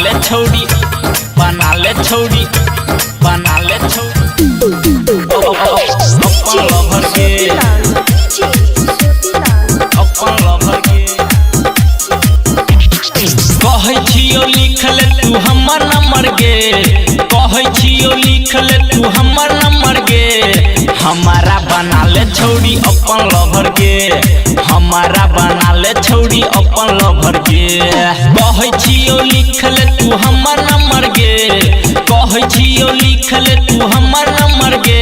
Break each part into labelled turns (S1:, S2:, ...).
S1: ले छौड़ी बना ले छौड़ी बना ले छौड़ी अपन लवर के अपन लवर के कहै छियो लिख ले तू हमर नंबर गे कहै छियो लिख ले तू हमर नंबर गे हमारा बना ले छौड़ी अपन लवर गे हमारा बना ले छौड़ी अपन लवर गे कहै छियो लिख ले तू हमर नंबर गे कहै छियो लिख ले तू हमर नंबर गे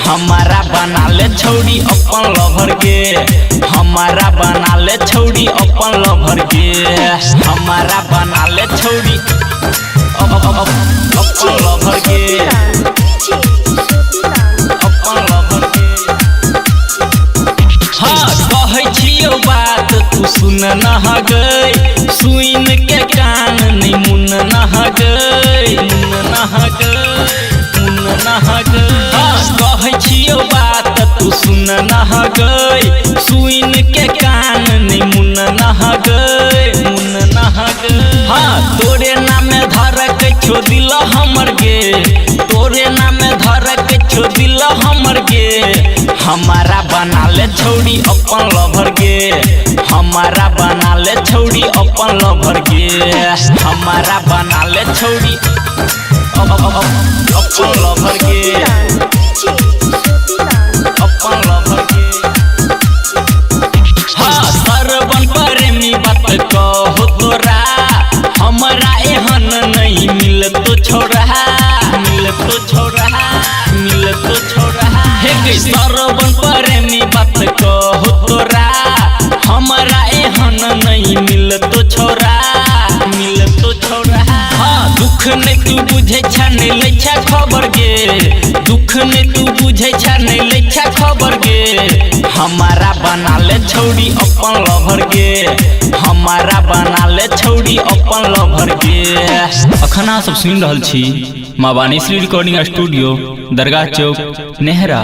S1: हमारा बना ले छौड़ी अपन लवर गे हमारा बना ले छौड़ी अपन लवर गे हमारा बना ले छौड़ी अपन लवर गे अपन लवर गे हाँ कहै छियो बात तू सुन न गई सुन के कान नहीं मुन न गई मुन न गई मुन न गई हाँ कहै छियो बात तू सुन न गई सुन के कान नहीं मुन न गई मुन न गई हाँ तोरे नाम धर के छो दिल हमर गे तोरे नाम धर के छो दिल हमर गे हमारा बना ले छौड़ी अपन लवर गे हमारा बना ले छौड़ी अपन लवर गे हमारा बना ले छौड़ी अपन लवर गे अपन लवर गे हाँ सरवन प्रेमी बात कहो तोरा हमारा एहन नहीं मिल तो छोड़ा मिल तो छोड़ा मिल तो छोड़ा हे सरवन प्रेमी बात कहो तोरा हमारा एहन नहीं मिल तो छोड़ा मिल तो छोड़ा हाँ दुख नहीं तू बुझे छा नहीं ले छा खबर गे दुख नहीं तू बुझे छा नहीं ले छा खबर गे हमारा बना ले छौड़ी अपन लवर गे हमारा बना ले छौड़ी अपन लवर गे अखन अहाँ सब सुनि रहल छी माँ वाणीश्री रिकॉर्डिंग स्टूडियो दरगाह चौक नेहरा।